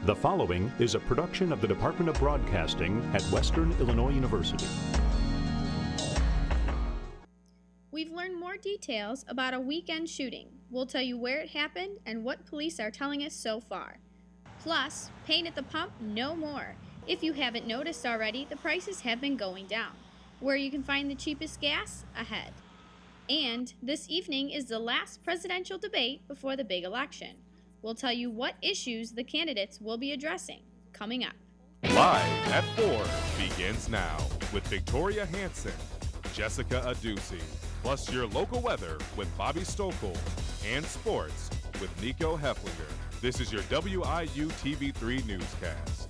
The following is a production of the Department of Broadcasting at Western Illinois University. We've learned more details about a weekend shooting. We'll tell you where it happened and what police are telling us so far. Plus, pain at the pump no more. If you haven't noticed already, the prices have been going down. Where you can find the cheapest gas? Ahead. And this evening is the last presidential debate before the big election. We'll tell you what issues the candidates will be addressing coming up. Live at 4 begins now with Victoria Hansen, Jessica Adusi, plus your local weather with Bobby Stokel and sports with Nico Heflinger. This is your WIU TV3 newscast.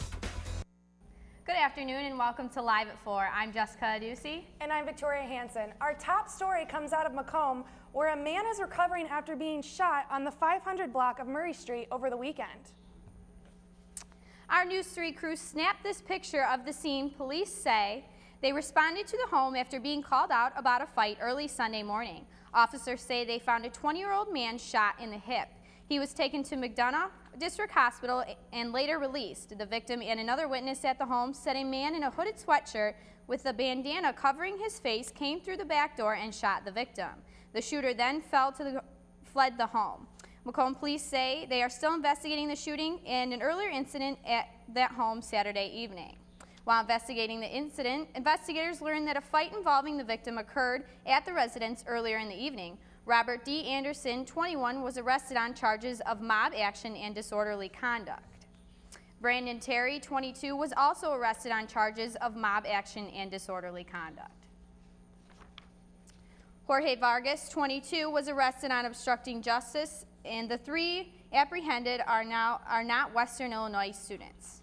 Good afternoon and welcome to Live at 4. I'm Jessica Adusi. And I'm Victoria Hansen. Our top story comes out of Macomb, where a man is recovering after being shot on the 500 block of Murray Street over the weekend. Our News 3 crew snapped this picture of the scene. Police say they responded to the home after being called out about a fight early Sunday morning. Officers say they found a 20-year-old man shot in the hip. He was taken to McDonough District Hospital and later released. The victim and another witness at the home said a man in a hooded sweatshirt with a bandana covering his face came through the back door and shot the victim. The shooter then fled the home. Macomb police say they are still investigating the shooting and an earlier incident at that home Saturday evening. While investigating the incident, investigators learned that a fight involving the victim occurred at the residence earlier in the evening. Robert D. Anderson, 21, was arrested on charges of mob action and disorderly conduct. Brandon Terry, 22, was also arrested on charges of mob action and disorderly conduct. Jorge Vargas, 22, was arrested on obstructing justice, and the three apprehended are not Western Illinois students.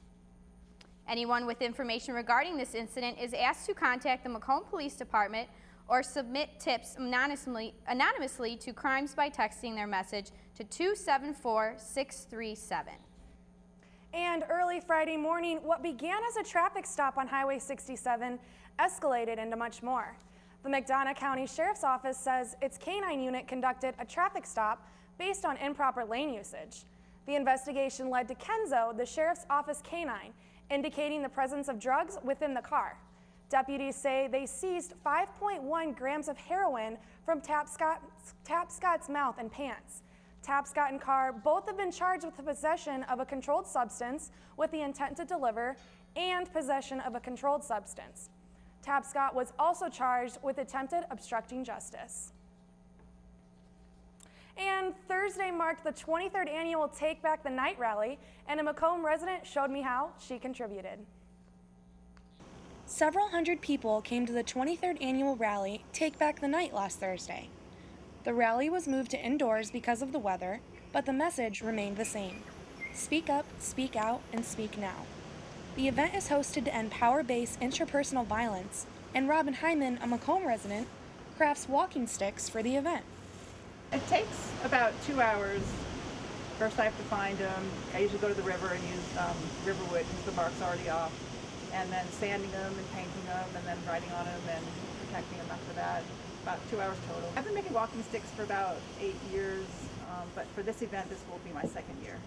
Anyone with information regarding this incident is asked to contact the Macomb Police Department or submit tips anonymously to Crimes by texting their message to 274-637. And early Friday morning, what began as a traffic stop on Highway 67 escalated into much more. The McDonough County Sheriff's Office says its canine unit conducted a traffic stop based on improper lane usage. The investigation led to Kenzo, the Sheriff's Office canine, indicating the presence of drugs within the car. Deputies say they seized 5.1 grams of heroin from Tapscott's mouth and pants. Tapscott and Carr both have been charged with the possession of a controlled substance with the intent to deliver and possession of a controlled substance. Tapscott was also charged with attempted obstructing justice. And Thursday marked the 23rd annual Take Back the Night rally, and a Macomb resident showed me how she contributed. Several hundred people came to the 23rd annual rally Take Back the Night last Thursday. The rally was moved to indoors because of the weather, but the message remained the same. Speak up, speak out, and speak now. The event is hosted to end power-based interpersonal violence, and Robin Hyman, a Macomb resident, crafts walking sticks for the event. It takes about 2 hours. First I have to find them. I usually go to the river and use river wood because the bark's already off. And then sanding them and painting them and then writing on them and protecting them after that. About 2 hours total. I've been making walking sticks for about 8 years, but for this event, this will be my second year.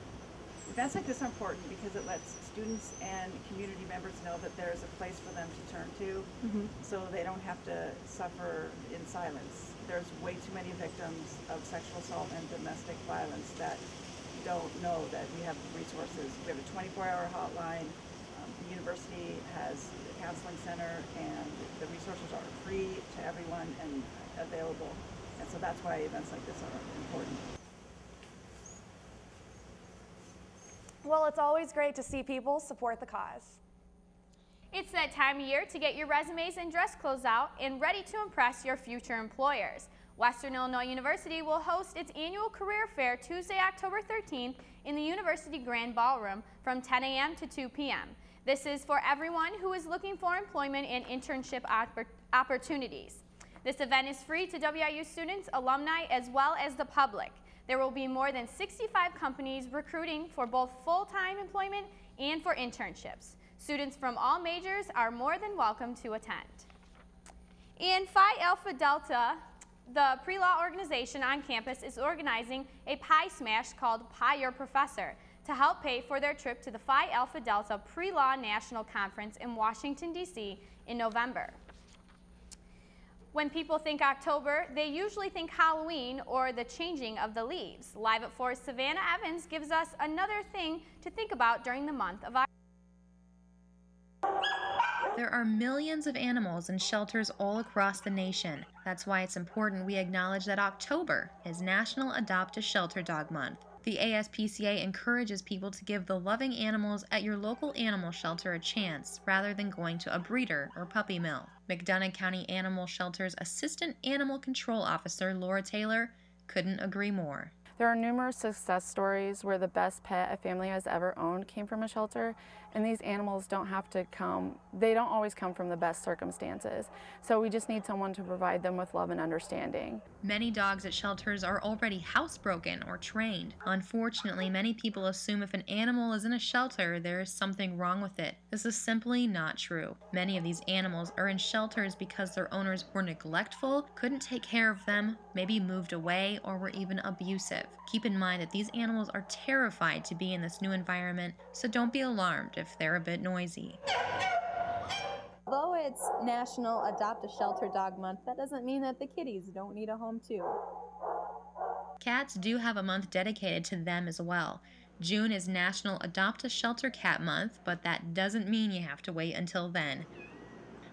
Events like this are important because it lets students and community members know that there's a place for them to turn to, so they don't have to suffer in silence. There's way too many victims of sexual assault and domestic violence that don't know that we have resources. We have a 24-hour hotline. The university has a counseling center, and the resources are free to everyone and available. And so that's why events like this are important. Well, it's always great to see people support the cause. It's that time of year to get your resumes and dress clothes out and ready to impress your future employers. Western Illinois University will host its annual career fair Tuesday, October 13th in the University Grand Ballroom from 10 a.m. to 2 p.m. This is for everyone who is looking for employment and internship opportunities. This event is free to WIU students, alumni, as well as the public. There will be more than 65 companies recruiting for both full-time employment and for internships. Students from all majors are more than welcome to attend. In Phi Alpha Delta, the pre-law organization on campus is organizing a pie smash called Pie Your Professor. to help pay for their trip to the Phi Alpha Delta Pre-Law National Conference in Washington, D.C. in November. When people think October, they usually think Halloween or the changing of the leaves. Live at 4's Savannah Evans gives us another thing to think about during the month of October. There are millions of animals in shelters all across the nation. That's why it's important we acknowledge that October is National Adopt a Shelter Dog Month. The ASPCA encourages people to give the loving animals at your local animal shelter a chance rather than going to a breeder or puppy mill. McDonough County Animal Shelter's Assistant Animal Control Officer Laura Taylor couldn't agree more. There are numerous success stories where the best pet a family has ever owned came from a shelter, and these animals don't always come from the best circumstances. So we just need someone to provide them with love and understanding. Many dogs at shelters are already housebroken or trained. Unfortunately, many people assume if an animal is in a shelter, there is something wrong with it. This is simply not true. Many of these animals are in shelters because their owners were neglectful, couldn't take care of them, maybe moved away, or were even abusive. Keep in mind that these animals are terrified to be in this new environment, so don't be alarmed if they're a bit noisy. Although it's National Adopt a Shelter Dog Month, that doesn't mean that the kitties don't need a home too. Cats do have a month dedicated to them as well. June is National Adopt a Shelter Cat Month, but that doesn't mean you have to wait until then.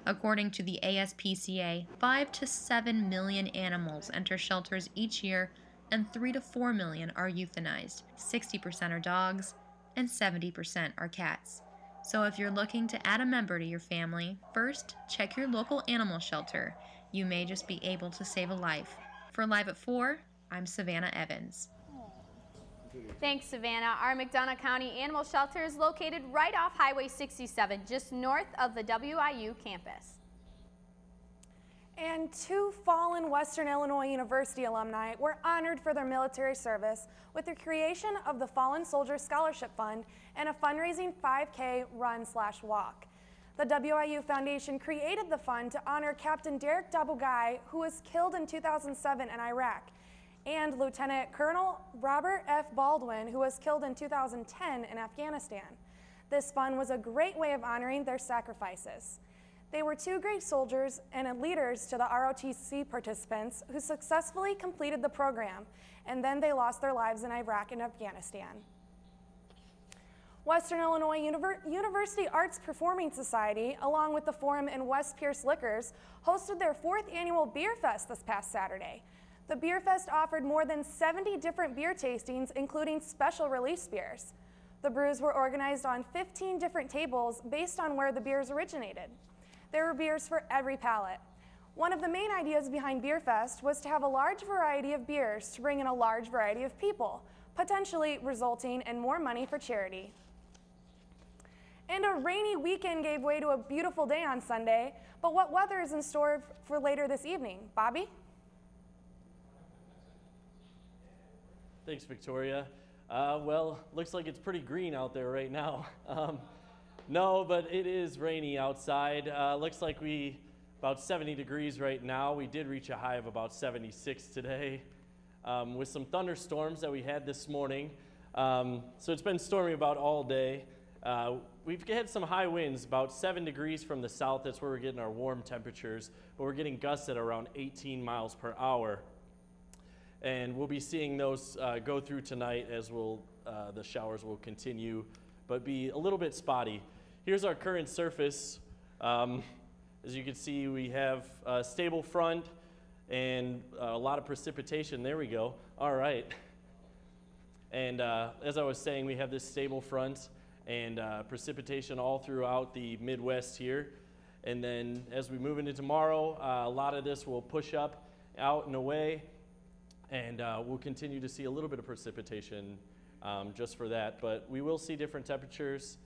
According to the ASPCA, 5 to 7 million animals enter shelters each year, and 3 to 4 million are euthanized. 60% are dogs, and 70% are cats. So if you're looking to add a member to your family, first check your local animal shelter. You may just be able to save a life. For Live at 4, I'm Savannah Evans. Thanks, Savannah. Our McDonough County Animal Shelter is located right off Highway 67, just north of the WIU campus. And 2 fallen Western Illinois University alumni were honored for their military service with the creation of the Fallen Soldiers Scholarship Fund and a fundraising 5K run/walk. The WIU Foundation created the fund to honor Captain Derek Dabugai, who was killed in 2007 in Iraq, and Lieutenant Colonel Robert F. Baldwin, who was killed in 2010 in Afghanistan. This fund was a great way of honoring their sacrifices. They were 2 great soldiers and leaders to the ROTC participants who successfully completed the program, and then they lost their lives in Iraq and Afghanistan. Western Illinois University Arts Performing Society, along with the Forum and West Pierce Liquors, hosted their 4th annual Beer Fest this past Saturday. The Beer Fest offered more than 70 different beer tastings, including special release beers. The brews were organized on 15 different tables based on where the beers originated. There were beers for every palate. One of the main ideas behind Beer Fest was to have a large variety of beers to bring in a large variety of people, potentially resulting in more money for charity. And a rainy weekend gave way to a beautiful day on Sunday, but what weather is in store for later this evening? Bobby? Thanks, Victoria. Well, looks like it's pretty green out there right now. No, but it is rainy outside. Looks like about 70 degrees right now. We did reach a high of about 76 today with some thunderstorms that we had this morning. So it's been stormy about all day. We've had some high winds, about 7 degrees from the south. That's where we're getting our warm temperatures, but we're getting gusts at around 18 miles per hour. And we'll be seeing those go through tonight as the showers will continue, but be a little bit spotty. Here's our current surface. As you can see, we have a stable front and a lot of precipitation. There we go. All right. And as I was saying, we have this stable front and precipitation all throughout the Midwest here. And then as we move into tomorrow, a lot of this will push up, out and away, and we'll continue to see a little bit of precipitation just for that. But we will see different temperatures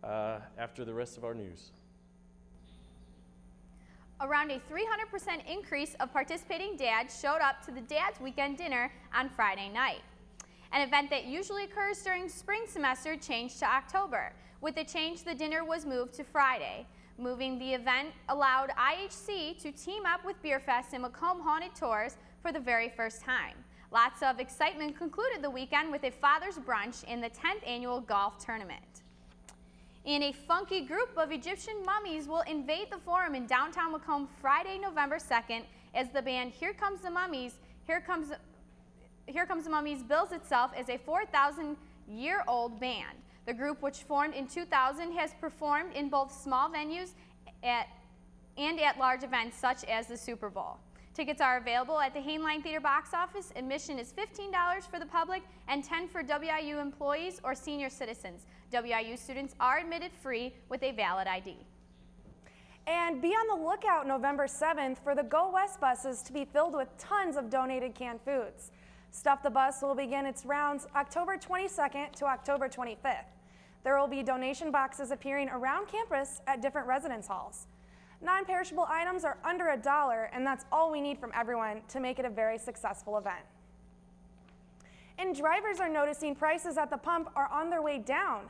after the rest of our news. Around a 300% increase of participating dads showed up to the Dad's Weekend Dinner on Friday night. An event that usually occurs during spring semester changed to October. With the change, the dinner was moved to Friday. Moving the event allowed IHC to team up with Beer Fest and Macomb Haunted Tours for the very first time. Lots of excitement concluded the weekend with a father's brunch in the 10th annual golf tournament. And a funky group of Egyptian mummies will invade the Forum in downtown Macomb Friday, November 2nd, as the band Here Comes the Mummies, Here Comes the Mummies bills itself as a 4,000-year-old band. The group, which formed in 2000, has performed in both small venues and at large events such as the Super Bowl. Tickets are available at the Hainline Theater box office. Admission is $15 for the public and $10 for WIU employees or senior citizens. WIU students are admitted free with a valid ID. And be on the lookout November 7th for the Go West buses to be filled with tons of donated canned foods. Stuff the Bus will begin its rounds October 22nd to October 25th. There will be donation boxes appearing around campus at different residence halls. Non-perishable items are under $1, and that's all we need from everyone to make it a very successful event. And drivers are noticing prices at the pump are on their way down.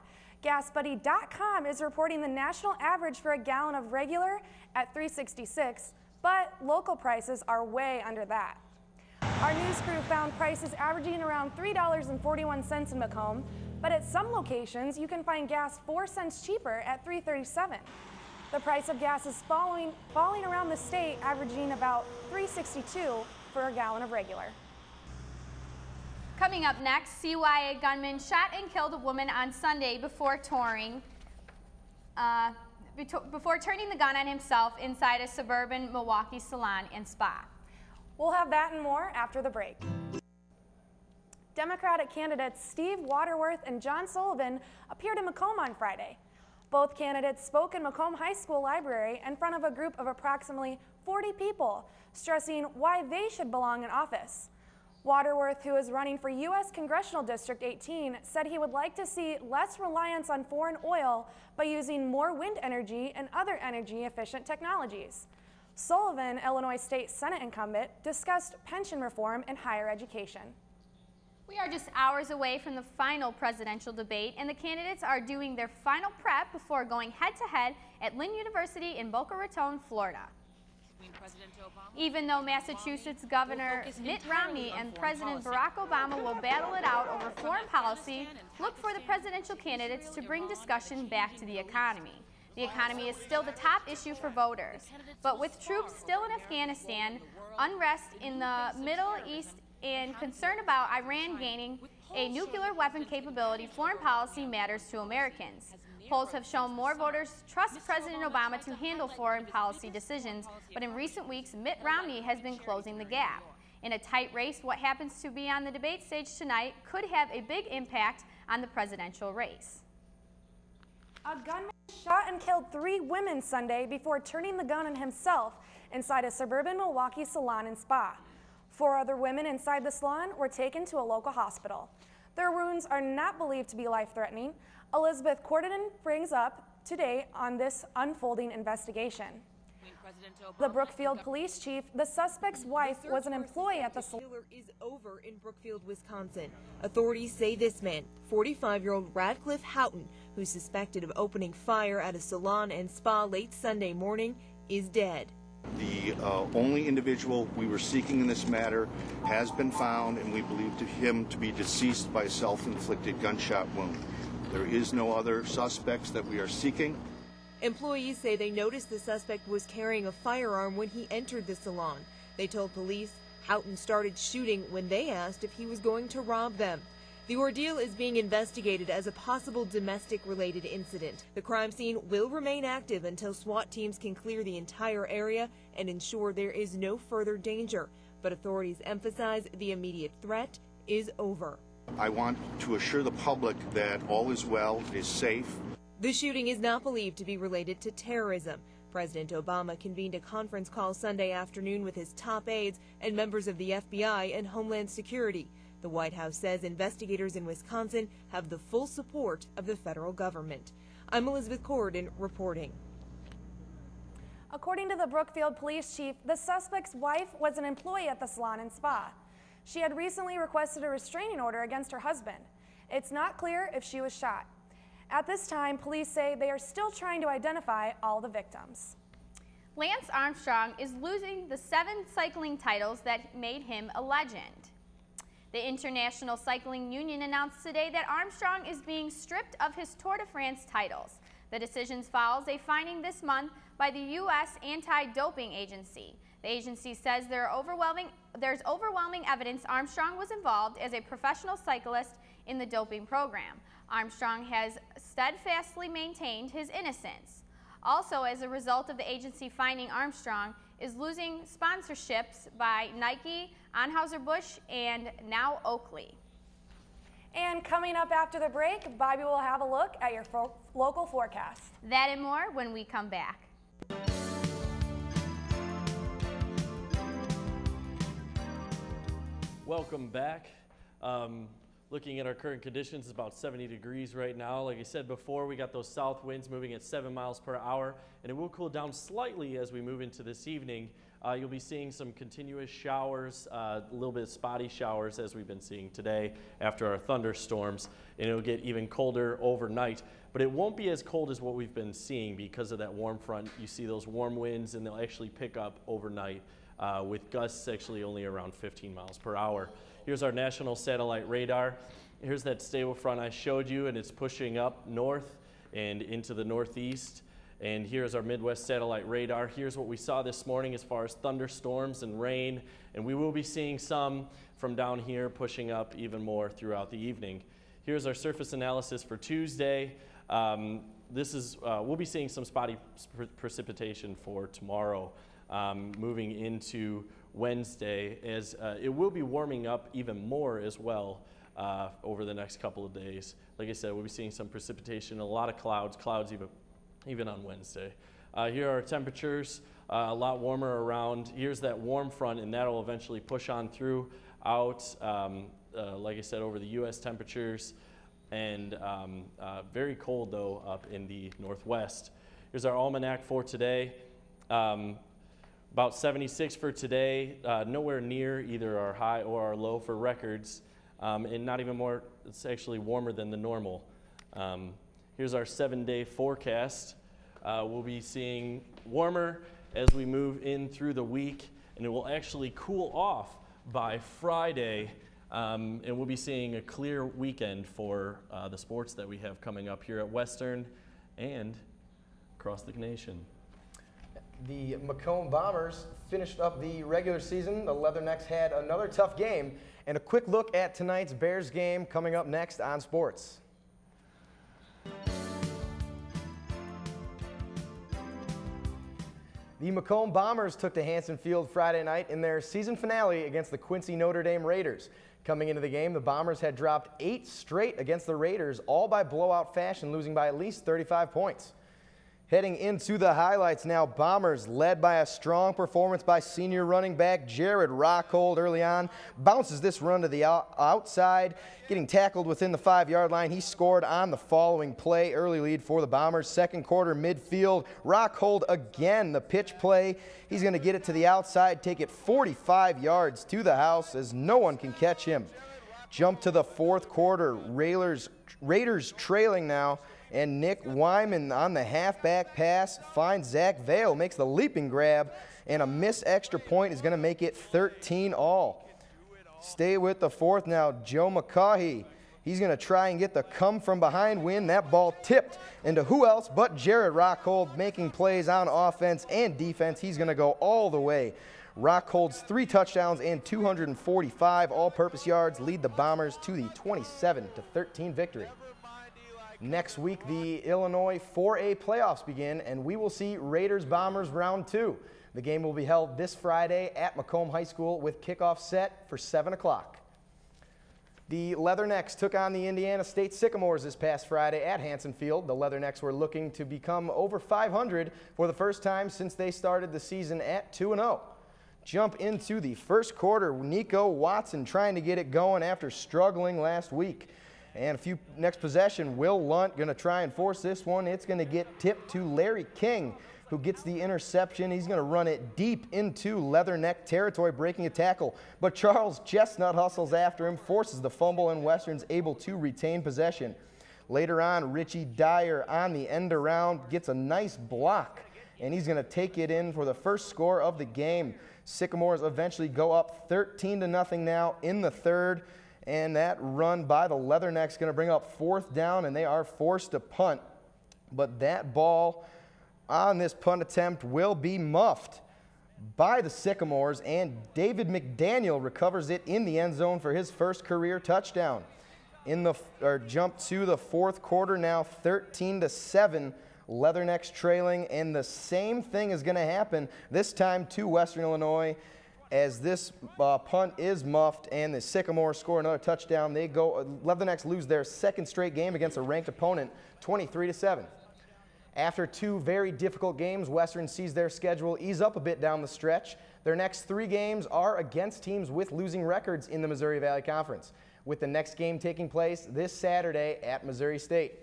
GasBuddy.com is reporting the national average for a gallon of regular at $3.66, but local prices are way under that. Our news crew found prices averaging around $3.41 in Macomb, but at some locations you can find gas 4 cents cheaper at $3.37. The price of gas is falling around the state, averaging about $3.62 for a gallon of regular. Coming up next, CYA gunman shot and killed a woman on Sunday before turning the gun on himself inside a suburban Milwaukee salon and spa. We'll have that and more after the break. Democratic candidates Steve Waterworth and John Sullivan appeared in Macomb on Friday. Both candidates spoke in Macomb High School library in front of a group of approximately 40 people, stressing why they should belong in office. Waterworth, who is running for U.S. Congressional District 18, said he would like to see less reliance on foreign oil by using more wind energy and other energy-efficient technologies. Sullivan, Illinois State Senate incumbent, discussed pension reform and higher education. We are just hours away from the final presidential debate, and the candidates are doing their final prep before going head-to-head at Lynn University in Boca Raton, Florida. Even though Massachusetts Governor Mitt Romney and President Barack Obama will battle it out over foreign policy, look for the presidential candidates to bring discussion back to the economy. The economy is still the top issue for voters, but with troops still in Afghanistan, unrest in the Middle East, and concern about Iran gaining a nuclear weapon capability, foreign policy matters to Americans. Polls have shown more voters trust President Obama to handle foreign policy decisions, but in recent weeks, Mitt Romney has been closing the gap. In a tight race, what happens to be on the debate stage tonight could have a big impact on the presidential race. A gunman shot and killed 3 women Sunday before turning the gun on himself inside a suburban Milwaukee salon and spa. 4 other women inside the salon were taken to a local hospital. Their wounds are not believed to be life-threatening. Elizabeth Cordonen brings up today on this unfolding investigation. The Brookfield police chief, the suspect's wife, was an employee at the salon. Is over in Brookfield, Wisconsin. Authorities say this man, 45-year-old Radcliffe Houghton, who's suspected of opening fire at a salon and spa late Sunday morning, is dead. The only individual we were seeking in this matter has been found, and we believe him to be deceased by self-inflicted gunshot wound. There is no other suspects that we are seeking. Employees say they noticed the suspect was carrying a firearm when he entered the salon. They told police Houghton started shooting when they asked if he was going to rob them. The ordeal is being investigated as a possible domestic-related incident. The crime scene will remain active until SWAT teams can clear the entire area and ensure there is no further danger. But authorities emphasize the immediate threat is over. I want to assure the public that all is well, is safe. The shooting is not believed to be related to terrorism. President Obama convened a conference call Sunday afternoon with his top aides and members of the FBI and Homeland Security. The White House says investigators in Wisconsin have the full support of the federal government. I'm Elizabeth Cordonen reporting. According to the Brookfield police chief, the suspect's wife was an employee at the salon and spa. She had recently requested a restraining order against her husband. It's not clear if she was shot. At this time, police say they are still trying to identify all the victims. Lance Armstrong is losing the 7 cycling titles that made him a legend. The International Cycling Union announced today that Armstrong is being stripped of his Tour de France titles. The decision follows a finding this month by the U.S. Anti-Doping Agency. The agency says there's overwhelming evidence Armstrong was involved as a professional cyclist in the doping program. Armstrong has steadfastly maintained his innocence. Also, as a result of the agency finding Armstrong is losing sponsorships by Nike, Anheuser-Busch, and now Oakley. And coming up after the break, Bobby will have a look at your local forecast. That and more when we come back. Welcome back. Looking at our current conditions, it's about 70 degrees right now. Like I said before, we got those south winds moving at 7 miles per hour, and it will cool down slightly as we move into this evening. You'll be seeing some continuous showers, a little bit of spotty showers as we've been seeing today after our thunderstorms, and it'll get even colder overnight. But it won't be as cold as what we've been seeing because of that warm front. You see those warm winds, and they'll actually pick up overnight with gusts actually only around 15 miles per hour. Here's our national satellite radar. Here's that stable front I showed you, and it's pushing up north and into the northeast. And here's our Midwest satellite radar. Here's what we saw this morning as far as thunderstorms and rain, and we will be seeing some from down here pushing up even more throughout the evening. Here's our surface analysis for Tuesday. We'll be seeing some spotty precipitation for tomorrow, moving into Wednesday, as it will be warming up even more as well over the next couple of days. Like I said, we'll be seeing some precipitation, a lot of clouds even on Wednesday. Here are our temperatures, a lot warmer around. Here's that warm front, and that'll eventually push on through out, like I said, over the U.S. temperatures, and very cold though up in the northwest. Here's our almanac for today. About 76 for today, nowhere near either our high or our low for records, and not even more, it's actually warmer than the normal. Here's our 7-day forecast. We'll be seeing warmer as we move in through the week, and it will actually cool off by Friday, and we'll be seeing a clear weekend for the sports that we have coming up here at Western and across the nation. The Macomb Bombers finished up the regular season. The Leathernecks had another tough game, and a quick look at tonight's Bears game coming up next on Sports. The Macomb Bombers took to Hanson Field Friday night in their season finale against the Quincy Notre Dame Raiders. Coming into the game, the Bombers had dropped 8 straight against the Raiders, all by blowout fashion, losing by at least 35 points. Heading into the highlights now, Bombers led by a strong performance by senior running back Jared Rockhold early on. Bounces this run to the outside, getting tackled within the 5-yard line. He scored on the following play, early lead for the Bombers. Second quarter midfield, Rockhold again, the pitch play. He's going to get it to the outside, take it 45 yards to the house as no one can catch him. Jump to the fourth quarter, Raiders trailing now. And Nick Wyman on the halfback pass finds Zach Vale, makes the leaping grab, and a missed extra point is going to make it 13-all. Stay with the fourth now, Joe McCaughey. He's going to try and get the come-from-behind win. That ball tipped into who else but Jared Rockhold, making plays on offense and defense. He's going to go all the way. Rockhold's 3 touchdowns and 245 all-purpose yards lead the Bombers to the 27-13 victory. Next week, the Illinois 4A playoffs begin, and we will see Raiders-Bombers round 2. The game will be held this Friday at Macomb High School with kickoff set for 7 o'clock. The Leathernecks took on the Indiana State Sycamores this past Friday at Hanson Field. The Leathernecks were looking to become over 500 for the first time since they started the season at 2-0. Jump into the first quarter, Nico Watson trying to get it going after struggling last week. And next possession, Will Lunt going to try and force this one. It's going to get tipped to Larry King, who gets the interception. He's going to run it deep into Leatherneck territory, breaking a tackle. But Charles Chestnut hustles after him, forces the fumble, and Western's able to retain possession. Later on, Richie Dyer on the end around gets a nice block, and he's going to take it in for the first score of the game. Sycamores eventually go up 13-0 now in the third. And that run by the Leathernecks going to bring up 4th down, and they are forced to punt. But that ball on this punt attempt will be muffed by the Sycamores, and David McDaniel recovers it in the end zone for his first career touchdown. Jump to the 4th quarter now, 13-7. Leathernecks trailing, and the same thing is going to happen this time to Western Illinois as this punt is muffed and the Sycamores score another touchdown. Leathernecks lose their 2nd straight game against a ranked opponent, 23-7. After 2 very difficult games, Western sees their schedule ease up a bit down the stretch. Their next 3 games are against teams with losing records in the Missouri Valley Conference, with the next game taking place this Saturday at Missouri State.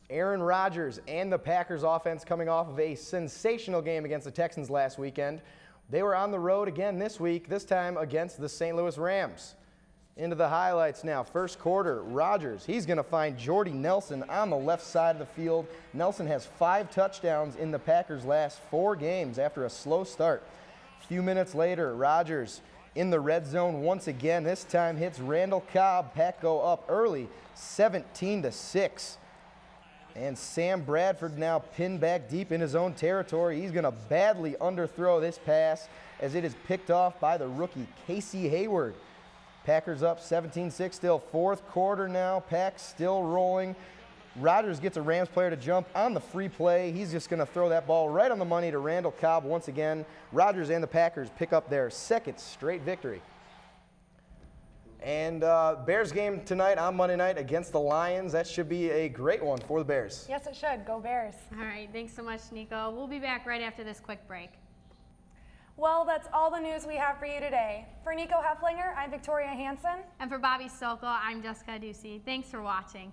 Aaron Rodgers and the Packers offense coming off of a sensational game against the Texans last weekend. They were on the road again this week, this time against the St. Louis Rams. Into the highlights now. First quarter, Rodgers, he's going to find Jordy Nelson on the left side of the field. Nelson has 5 touchdowns in the Packers' last 4 games after a slow start. A few minutes later, Rodgers in the red zone once again. This time hits Randall Cobb. Pack go up early, 17-6. And Sam Bradford now pinned back deep in his own territory. He's going to badly underthrow this pass as it is picked off by the rookie Casey Hayward. Packers up 17-6 still. 4th quarter now. Pack still rolling. Rodgers gets a Rams player to jump on the free play. He's just going to throw that ball right on the money to Randall Cobb once again. Rodgers and the Packers pick up their 2nd straight victory. And Bears game tonight on Monday night against the Lions. That should be a great one for the Bears. Yes, it should. Go Bears. All right, thanks so much, Nico. We'll be back right after this quick break. Well, that's all the news we have for you today. For Nico Hefflinger, I'm Victoria Hansen. And for Bobby Stokel, I'm Jessica Ducey. Thanks for watching.